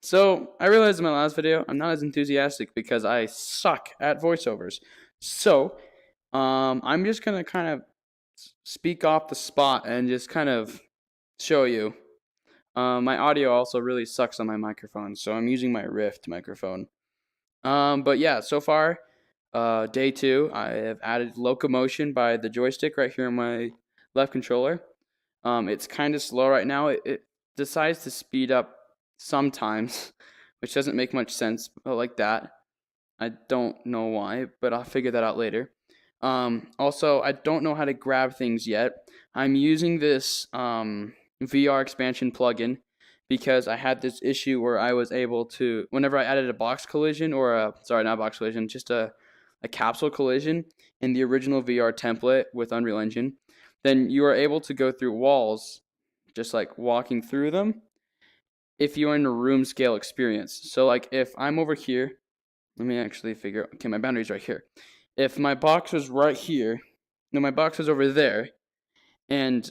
So I realized in my last video I'm not as enthusiastic because I suck at voiceovers. So I'm just gonna kind of speak off the spot and just kind of show you. My audio also really sucks on my microphone, so I'm using my Rift microphone. But yeah, so far, day 2, I have added Locomotion by the joystick right here on my left controller. It's kind of slow right now. It decides to speed up sometimes, which doesn't make much sense, but like that. I don't know why, but I'll figure that out later. Also, I don't know how to grab things yet. I'm using this VR expansion plugin because I had this issue where I was able to, whenever I added a box collision or not box collision, just a capsule collision in the original VR template with Unreal Engine, then you are able to go through walls, just like walking through them, if you're in a room scale experience. So like if I'm over here, let me actually figure out, okay, my boundary's right here. If my box was right here, no, my box was over there, and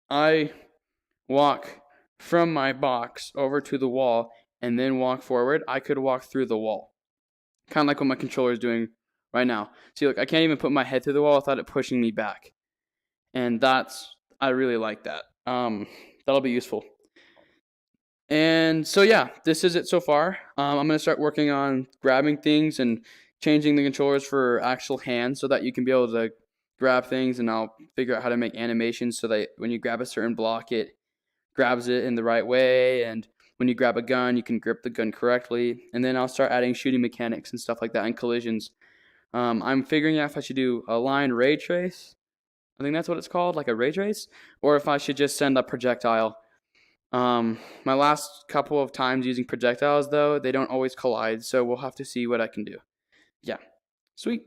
I walk from my box over to the wall and then walk forward, I could walk through the wall. Kind of like what my controller is doing right now. See, look, I can't even put my head through the wall without it pushing me back. And I really like that. That'll be useful. And so yeah, this is it so far. I'm gonna start working on grabbing things and changing the controllers for actual hands so that you can be able to grab things, and I'll figure out how to make animations so that when you grab a certain block, it grabs it in the right way, and when you grab a gun, you can grip the gun correctly. And then I'll start adding shooting mechanics and stuff like that and collisions. I'm figuring out if I should do a line ray trace. I think that's what it's called, like a ray trace, or if I should just send a projectile. My last couple of times using projectiles, though, they don't always collide, so we'll have to see what I can do. Yeah, sweet.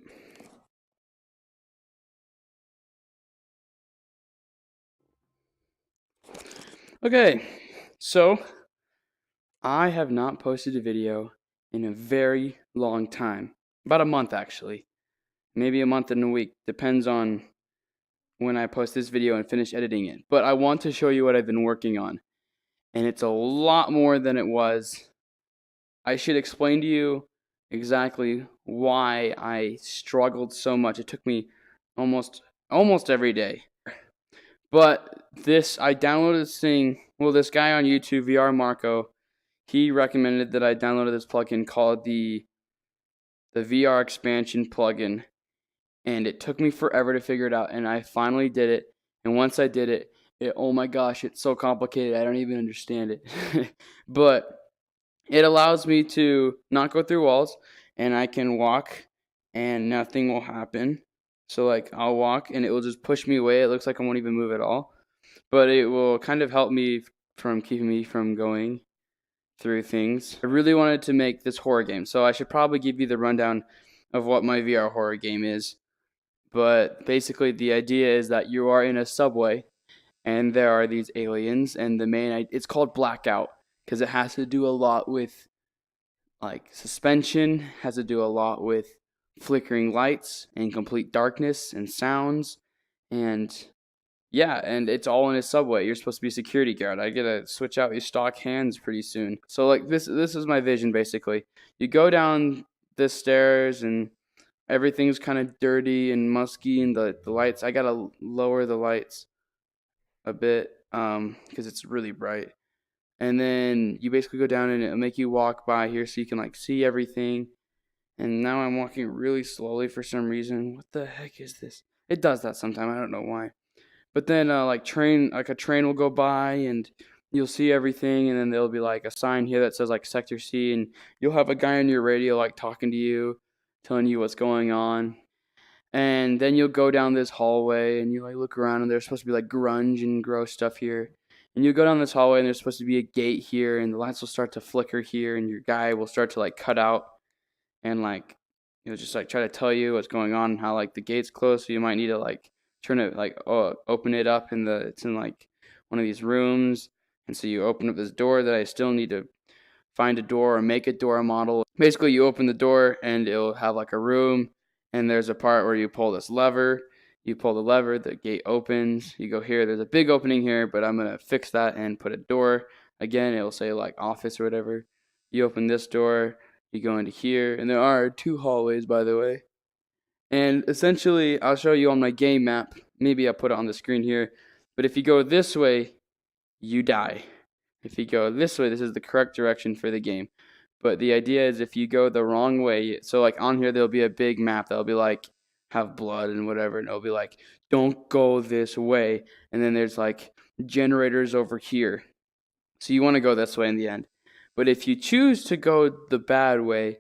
Okay, so I have not posted a video in a very long time. About a month, actually. Maybe a month and a week. Depends on when I post this video and finish editing it. But I want to show you what I've been working on. And it's a lot more than it was. I should explain to you exactly why I struggled so much. It took me almost every day. But I downloaded this thing. Well, this guy on YouTube, VR Marco, he recommended that I downloaded this plugin called the VR expansion plugin, and it took me forever to figure it out, and I finally did it. And once I did it, oh my gosh, it's so complicated. I don't even understand it. But it allows me to not go through walls, and I can walk and nothing will happen. So like I'll walk and it will just push me away. It looks like I won't even move at all. But it will kind of help me from keeping me from going through things. I really wanted to make this horror game, so I should probably give you the rundown of what my VR horror game is. But basically the idea is that you are in a subway and there are these aliens, and it's called BlackOut because it has to do a lot with like suspension, has to do a lot with flickering lights and complete darkness and sounds, and yeah, and it's all in a subway. You're supposed to be a security guard. I gotta switch out your stock hands pretty soon. So like this is my vision basically. You go down the stairs and everything's kind of dirty and musky, and the lights, I gotta lower the lights a bit because it's really bright. And then you basically go down and it'll make you walk by here so you can like see everything. And now I'm walking really slowly for some reason. What the heck is this? It does that sometimes. I don't know why. But then a train will go by and you'll see everything, and then there'll be like a sign here that says like Sector C, and you'll have a guy on your radio like talking to you, telling you what's going on. And then you'll go down this hallway and you like look around, and there's supposed to be like grunge and gross stuff here. And you go down this hallway and there's supposed to be a gate here, and the lights will start to flicker here, and your guy will start to like cut out, and like he'll just like try to tell you what's going on and how like the gate's closed, so you might need to like turn it like open it up it's in like one of these rooms. And so you open up this door that I still need to find a door or make a door model. Basically you open the door and it'll have like a room, and there's a part where you pull this lever. You pull the lever, the gate opens. You go here, there's a big opening here, but I'm gonna fix that and put a door. Again, it'll say like office or whatever. You open this door, you go into here, and there are 2 hallways, by the way. And essentially, I'll show you on my game map. Maybe I'll put it on the screen here. But if you go this way, you die. If you go this way, this is the correct direction for the game. But the idea is if you go the wrong way, so like on here, there'll be a big map that'll be like, have blood and whatever. And it'll be like, don't go this way. And then there's like generators over here. So you want to go this way in the end. But if you choose to go the bad way,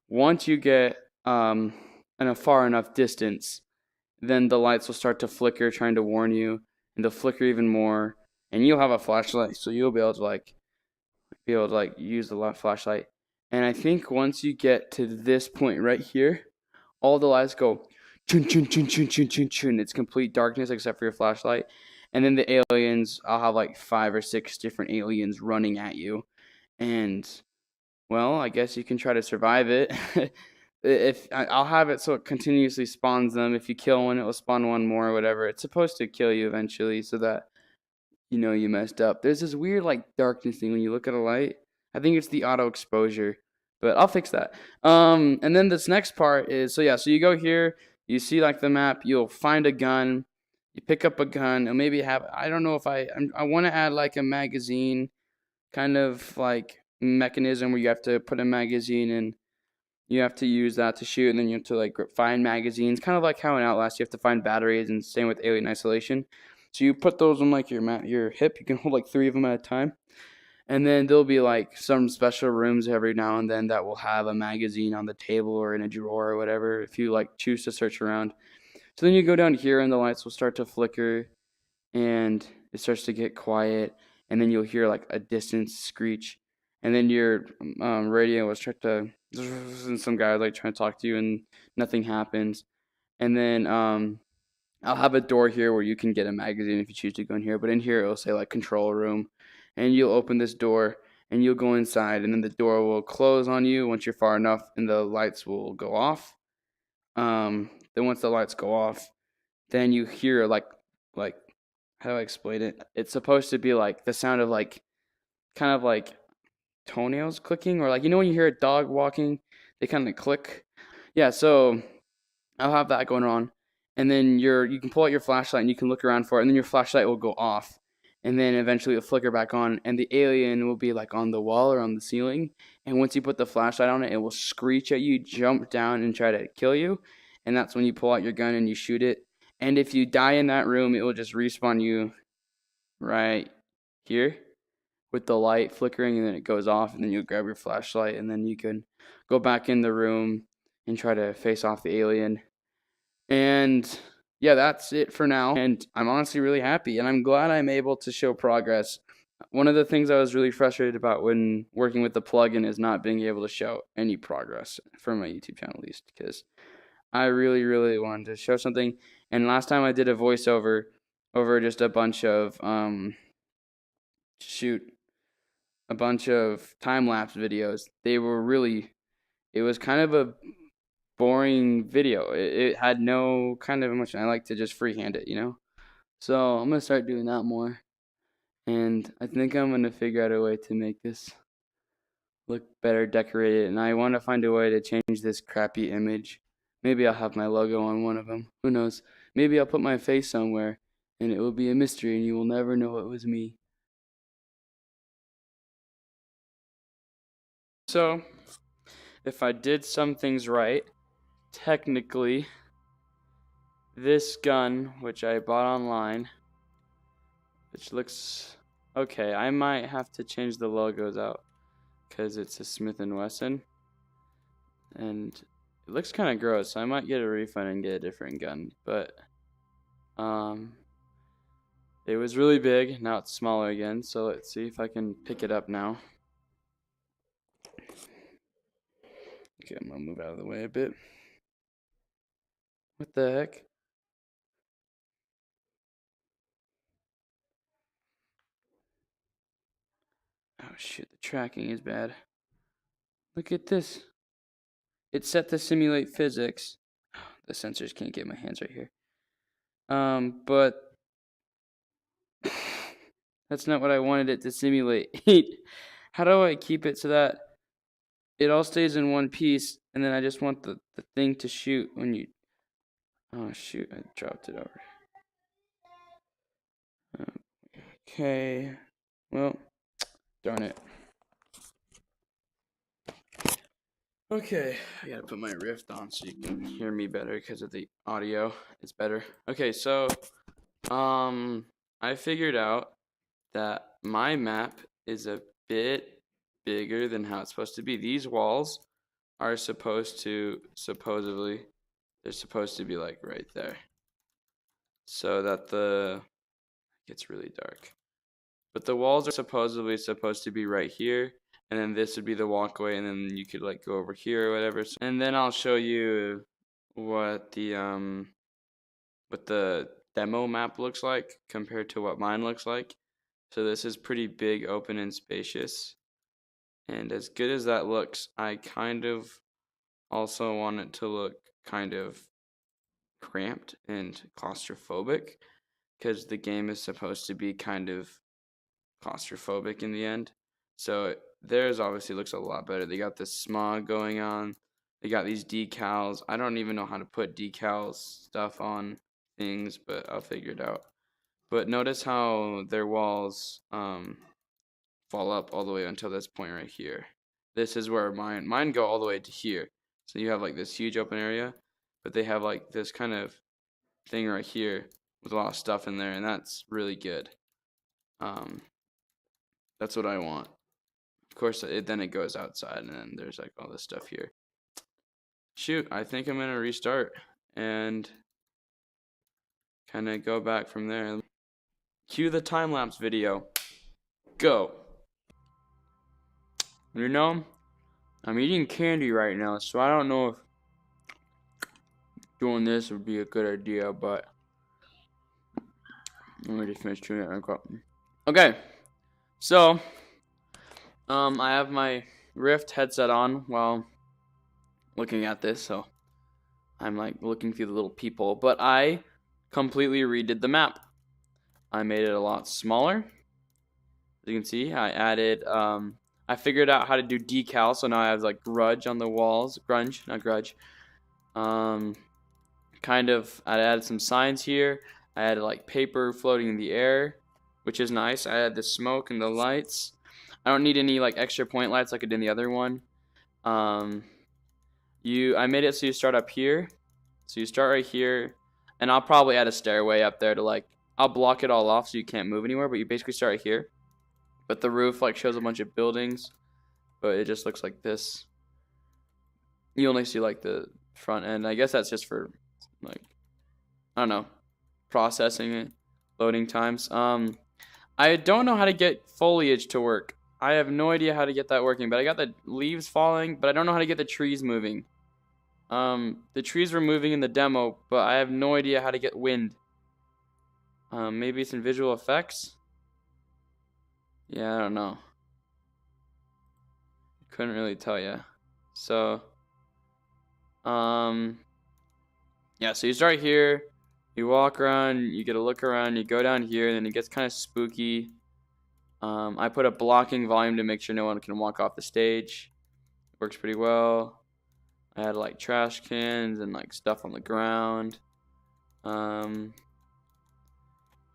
once you get in a far enough distance, then the lights will start to flicker, trying to warn you, and they'll flicker even more. And you'll have a flashlight, so you'll be able to use the flashlight. And I think once you get to this point right here, all the lights go chun chun chun chun chun chun chun. It's complete darkness except for your flashlight. And then the aliens, I'll have like 5 or 6 different aliens running at you. And well, I guess you can try to survive it. If I'll have it so it continuously spawns them. If you kill one, it will spawn one more or whatever. It's supposed to kill you eventually so that you know you messed up. There's this weird like darkness thing when you look at a light. I think it's the auto exposure, but I'll fix that. And then this next part is so you go here, you see like the map, you'll find a gun, you pick up a gun, and maybe have I don't know if I want to add like a magazine kind of like mechanism where you have to put a magazine in. You have to use that to shoot, and then you have to like find magazines, kind of like how in Outlast you have to find batteries, and same with Alien Isolation. So you put those on like your hip. You can hold like 3 of them at a time, and then there'll be like some special rooms every now and then that will have a magazine on the table or in a drawer or whatever if you like choose to search around. So then you go down here, and the lights will start to flicker, and it starts to get quiet, and then you'll hear like a distant screech, and then your radio will start to, and some guy like trying to talk to you, and nothing happens, and then I'll have a door here where you can get a magazine if you choose to go in here, but in here it'll say like control room, and you'll open this door, and you'll go inside, and then the door will close on you once you're far enough, and the lights will go off. Then once the lights go off, then you hear like how do I explain it? It's supposed to be like the sound of like kind of like toenails clicking, or like when you hear a dog walking, they kind of click. Yeah, so I'll have that going on, and then you can pull out your flashlight and you can look around for it, and then your flashlight will go off, and then eventually it'll flicker back on, and the alien will be like on the wall or on the ceiling, and once you put the flashlight on it, it will screech at you, jump down, and try to kill you, and that's when you pull out your gun and you shoot it. And if you die in that room, it will just respawn you right here with the light flickering, and then it goes off, and then you grab your flashlight, and then you can go back in the room and try to face off the alien. And yeah, that's it for now. And I'm honestly really happy, and I'm glad I'm able to show progress. One of the things I was really frustrated about when working with the plugin is not being able to show any progress for my YouTube channel, at least, because I really, really wanted to show something. And last time I did a voiceover over just a bunch of time-lapse videos. It was kind of a boring video. It had no kind of emotion. I like to just freehand it, So I'm going to start doing that more. And I think I'm going to figure out a way to make this look better decorated. And I want to find a way to change this crappy image. Maybe I'll have my logo on one of them. Who knows? Maybe I'll put my face somewhere, and it will be a mystery, and you will never know it was me. So, if I did some things right, technically, this gun, which I bought online, which looks okay, I might have to change the logos out because it's a Smith & Wesson, and it looks kind of gross, so I might get a refund and get a different gun, but it was really big, now it's smaller again, so let's see if I can pick it up now. Okay, I'm gonna move out of the way a bit. What the heck? Oh shit, the tracking is bad. Look at this. It's set to simulate physics. The sensors can't get my hands right here. But that's not what I wanted it to simulate. How do I keep it so that it all stays in one piece, and then I just want the thing to shoot when you, oh shoot, I dropped it over. Okay, well, darn it. Okay, I gotta put my Rift on so you can hear me better because of the audio. It's better. Okay, so I figured out that my map is a bit bigger than how it's supposed to be. These walls are supposedly, they're supposed to be like right there, so that it gets really dark. But the walls are supposedly supposed to be right here, and then this would be the walkway, and then you could like go over here or whatever. And then I'll show you what the demo map looks like compared to what mine looks like. So this is pretty big, open, and spacious. And as good as that looks, I kind of also want it to look kind of cramped and claustrophobic, because the game is supposed to be kind of claustrophobic in the end. So theirs obviously looks a lot better. They got this smog going on. They got these decals. I don't even know how to put decals stuff on things, but I'll figure it out. But notice how their walls fall up all the way until this point right here. This is where mine go all the way to here. So you have like this huge open area, but they have like this kind of thing right here with a lot of stuff in there, and that's really good. That's what I want. Of course, then it goes outside, and then there's like all this stuff here. Shoot, I think I'm gonna restart and kind of go back from there. Cue the time-lapse video. Go. You know, I'm eating candy right now, so I don't know if doing this would be a good idea, but let me just finish chewing it. Okay, so I have my Rift headset on while looking at this, so I'm like looking through the little peephole, but I completely redid the map. I made it a lot smaller. As you can see, I added I figured out how to do decals, so now I have like grudge on the walls. Grunge, not grudge. Kind of, I added some signs here. I added like paper floating in the air, which is nice. I added the smoke and the lights. I don't need any like extra point lights like I did in the other one. I made it so you start up here. So you start right here, and I'll probably add a stairway up there to like, I'll block it all off so you can't move anywhere, but you basically start right here. But the roof like shows a bunch of buildings, but it just looks like this. You only see like the front end. I guess that's just for like, I don't know, processing it, loading times. I don't know how to get foliage to work. I have no idea how to get that working, but I got the leaves falling, but I don't know how to get the trees moving. The trees were moving in the demo, but I have no idea how to get wind. Maybe it's in visual effects. Yeah, I don't know. Couldn't really tell you. So, yeah, so you start here, you walk around, you get a look around, you go down here, and then it gets kind of spooky. I put a blocking volume to make sure no one can walk off the stage. Works pretty well. I had like trash cans and like stuff on the ground.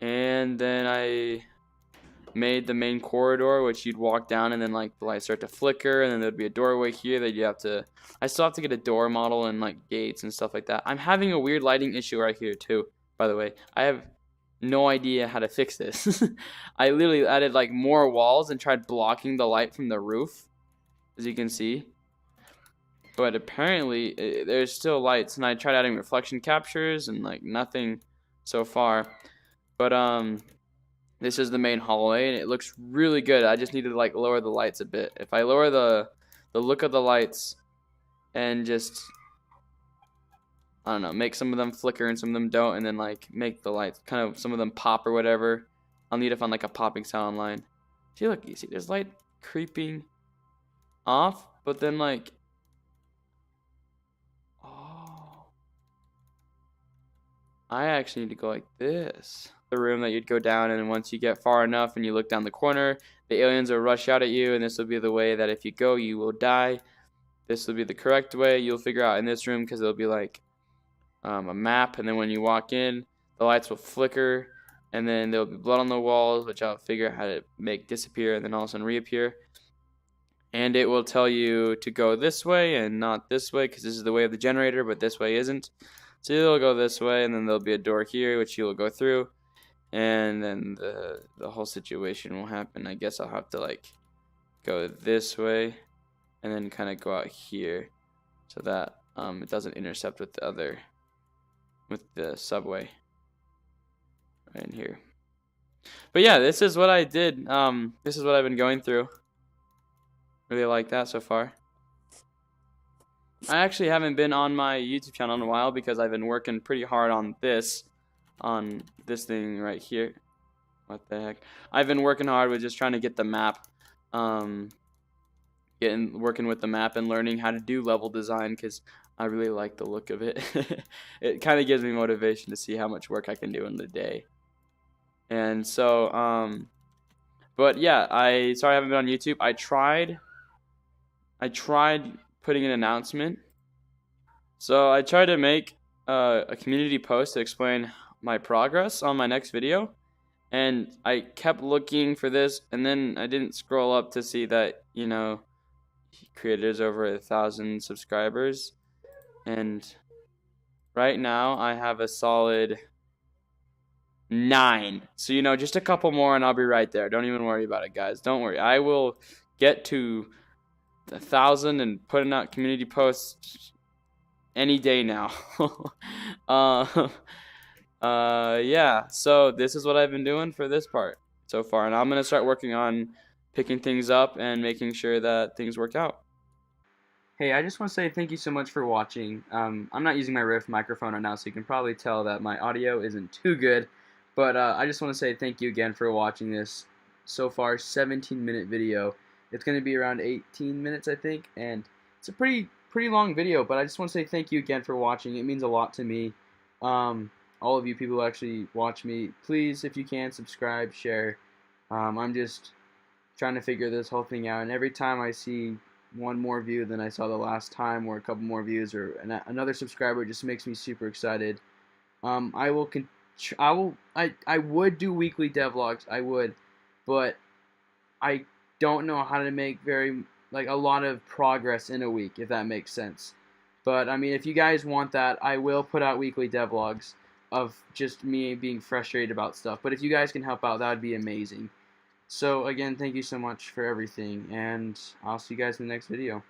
And then I made the main corridor, which you'd walk down, and then like the lights start to flicker, and then there'd be a doorway here that you have to, I still have to get a door model and like gates and stuff like that. I'm having a weird lighting issue right here too, by the way. I have no idea how to fix this. I literally added like more walls and tried blocking the light from the roof, as you can see. But apparently there's still lights, and I tried adding reflection captures and like nothing so far. But this is the main hallway, and it looks really good. I just need to like lower the lights a bit. If I lower the look of the lights and just, I don't know, make some of them flicker and some of them don't, and then like make the lights kind of, some of them pop or whatever, I'll need to find like a popping sound line. See, look, you see there's light creeping off, but then like, oh, I actually need to go like this. The room that you'd go down, and once you get far enough and you look down the corner, the aliens will rush out at you, and this will be the way that if you go, you will die. This will be the correct way. You'll figure out in this room because it'll be like a map, and then when you walk in, the lights will flicker, and then there'll be blood on the walls, which I'll figure out how to make disappear and then all of a sudden reappear. And it will tell you to go this way and not this way because this is the way of the generator, but this way isn't. So you'll go this way, and then there'll be a door here which you will go through, and then the whole situation will happen. I guess I'll have to like go this way and then kind of go out here so that it doesn't intercept with the subway right in here. But yeah, this is what I did. This is what I've been going through. Really like that so far. I actually haven't been on my YouTube channel in a while because I've been working pretty hard on this thing right here. What the heck? I've been working hard with just trying to get the map, working with the map and learning how to do level design because I really like the look of it. It kind of gives me motivation to see how much work I can do in the day. And so, but yeah, sorry I haven't been on YouTube. I tried putting an announcement. So I tried to make a community post to explain my progress on my next video. And I kept looking for this, and then I didn't scroll up to see that, you know, creators over 1,000 subscribers. And right now I have a solid 9. So, you know, just a couple more and I'll be right there. Don't even worry about it, guys. Don't worry. I will get to 1,000 and putting out community posts any day now. Yeah, so this is what I've been doing for this part so far, and I'm gonna start working on picking things up and making sure that things work out. Hey, I just want to say thank you so much for watching. I'm not using my Rift microphone right now, so you can probably tell that my audio isn't too good, but I just want to say thank you again for watching this so far 17-minute video. It's going to be around 18 minutes, I think, and it's a pretty long video, but I just want to say thank you again for watching. It means a lot to me. All of you people who actually watch me, please, if you can, subscribe, share. I'm just trying to figure this whole thing out, and every time I see one more view than I saw the last time, or a couple more views, or another subscriber, just makes me super excited. I would do weekly devlogs, I would, but I don't know how to make a lot of progress in a week, if that makes sense. But I mean, if you guys want that, I will put out weekly devlogs of just me being frustrated about stuff. But if you guys can help out, that would be amazing. So again, thank you so much for everything, and I'll see you guys in the next video.